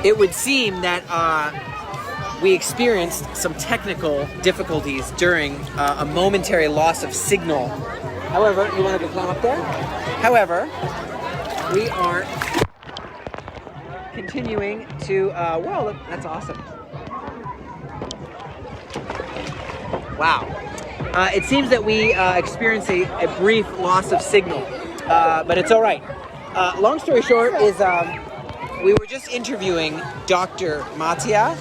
it would seem that we experienced some technical difficulties during a momentary loss of signal. However, you want to go climb up there? However, we are continuing to, well, that's awesome. Wow. It seems that we experienced a brief loss of signal, but it's all right. Long story short is we were just interviewing Dr. Mattia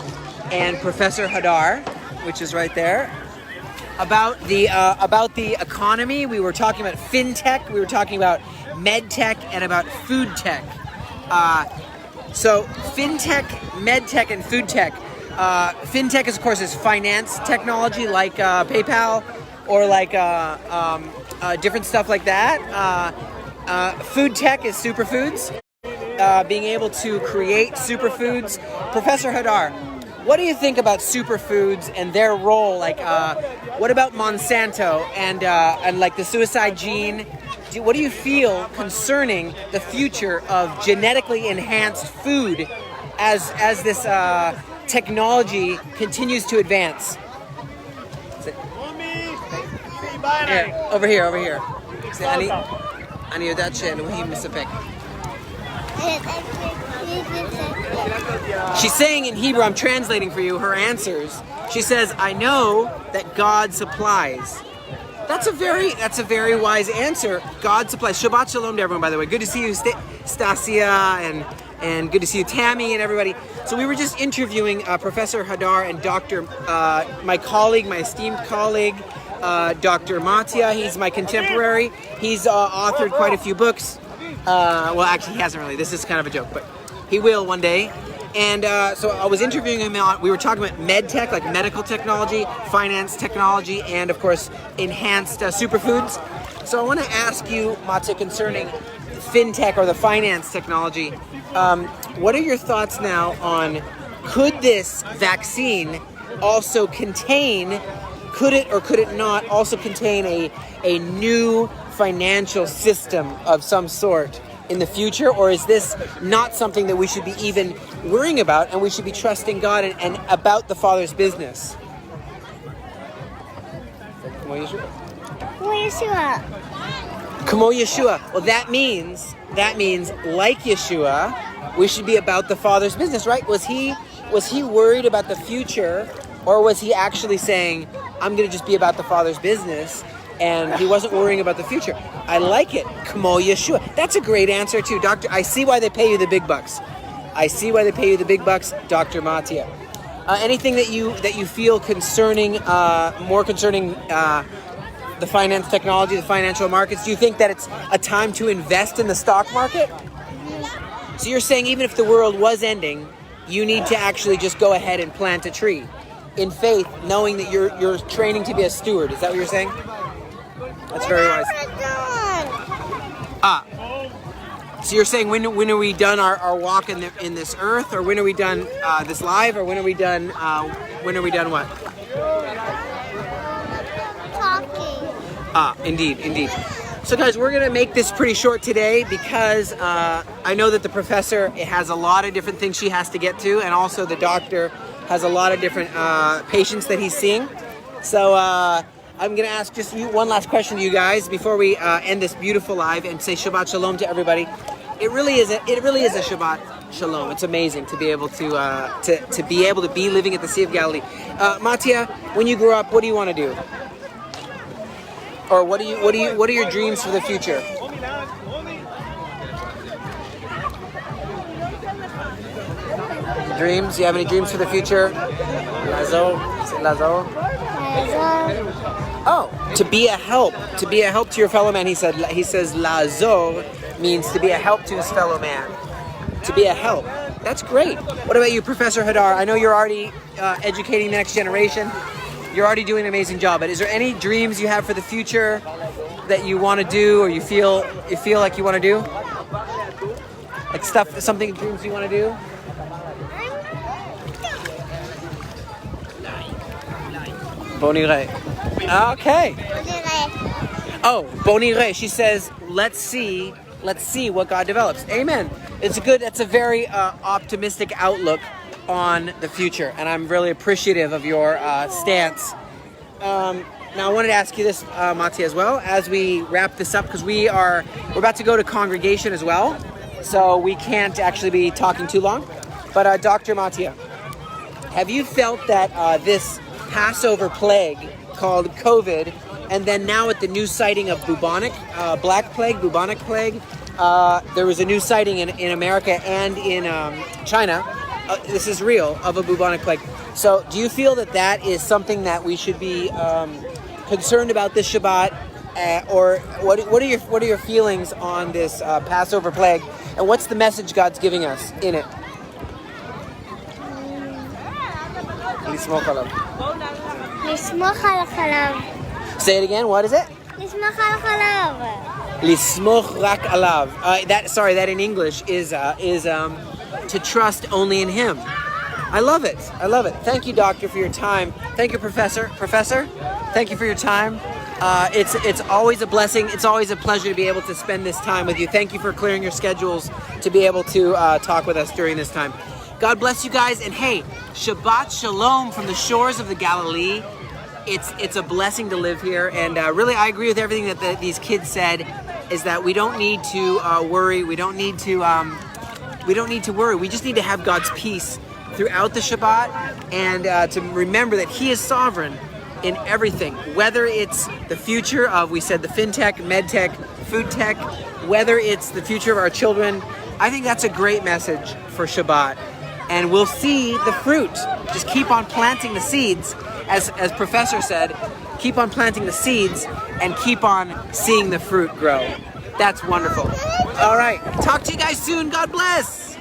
and Professor Hadar, which is right there, about the economy. We were talking about fintech, we were talking about medtech, and about food tech. So fintech, medtech, and food tech. Fintech, of course, is finance technology like PayPal or like different stuff like that. Food tech is superfoods, being able to create superfoods. Professor Hadar, what do you think about superfoods and their role? Like, what about Monsanto and like the suicide gene? What do you feel concerning the future of genetically enhanced food as this technology continues to advance? Here, over here. אני יודעת שאלוהים מספק. She's saying in Hebrew, I'm translating for you her answers. She says, I know that God supplies. That's a very wise answer. God supplies. Shabbat shalom to everyone, by the way. Good to see you, Stasia, and good to see you, Tammy, and everybody. So we were just interviewing Professor Hadar and Dr. My colleague, my esteemed colleague, Dr. Mattia. He's my contemporary. He's authored quite a few books. Well, actually, he hasn't really. This is kind of a joke, but he will one day. And so I was interviewing him we were talking about med tech, like medical technology, finance technology, and of course, enhanced superfoods. So I want to ask you, Mattia, concerning fintech or the finance technology. What are your thoughts now on, could this vaccine also contain, could it or could it not also contain a new financial system of some sort in the future, or is this not something that we should be even worrying about, and we should be trusting God and about the Father's business? Kamo Yeshua. Well, that means like Yeshua, we should be about the Father's business, right? Was he worried about the future, or was he actually saying, I'm going to just be about the Father's business, and he wasn't worrying about the future? I like it. Kamo Yeshua. That's a great answer too, Doctor. I see why they pay you the big bucks. Dr. Mattia. Anything that you feel concerning, more concerning the finance technology, the financial markets? Do you think that it's a time to invest in the stock market? So you're saying even if the world was ending, you need to actually just go ahead and plant a tree in faith, knowing that you're training to be a steward. Is that what you're saying? That's very wise. So you're saying when are we done our walk in this earth, or when are we done this live, or when are we done what? Talking. Indeed. So guys, we're gonna make this pretty short today because I know that the professor has a lot of different things she has to get to, and also the doctor has a lot of different patients that he's seeing. So I'm going to ask just one last question to you guys before we end this beautiful live and say Shabbat Shalom to everybody. It really is a Shabbat Shalom. It's amazing to be able to be living at the Sea of Galilee. Mattia, when you grow up, what do you want to do? Or what are your dreams for the future? Dreams? You have any dreams for the future? Lazo. Oh, to be a help to your fellow man. He says Lazo means to be a help to his fellow man. To be a help. That's great. What about you, Professor Hadar? I know you're already educating the next generation. You're already doing an amazing job. But is there any dreams you have for the future that you want to do, or you feel like you want to do? Like dreams you want to do? Bonire. Okay. Oh, Bonire. She says, let's see what God develops. Amen. That's a very optimistic outlook on the future, and I'm really appreciative of your stance. Now I wanted to ask you this, Mattia, as well, as we wrap this up, because we're about to go to congregation as well, so we can't actually be talking too long. But Dr. Mattia, have you felt that this Passover plague called COVID, and then now at the new sighting of bubonic plague, there was a new sighting in America and in China, this is real, of a bubonic plague. So do you feel that is something that we should be concerned about this Shabbat, or what are your feelings on this Passover plague, and what's the message God's giving us in it? לסמוך על החלב. Say it again. What is it? לסמוך על החלב. Lismoch rak alav. That in English is to trust only in Him. I love it. Thank you, Doctor, for your time. Thank you, Professor. Thank you for your time. It's always a blessing. It's always a pleasure to be able to spend this time with you. Thank you for clearing your schedules to be able to talk with us during this time. God bless you guys, and hey, Shabbat Shalom from the shores of the Galilee. It's a blessing to live here, and really I agree with everything that these kids said, is that we don't need to worry. We don't need to worry. We just need to have God's peace throughout the Shabbat, and to remember that He is sovereign in everything, whether it's the future of, we said, the fintech, medtech, food tech, whether it's the future of our children. I think that's a great message for Shabbat, and we'll see the fruit. Just keep on planting the seeds, as Professor said, keep on planting the seeds and keep on seeing the fruit grow. That's wonderful. All right, talk to you guys soon. God bless.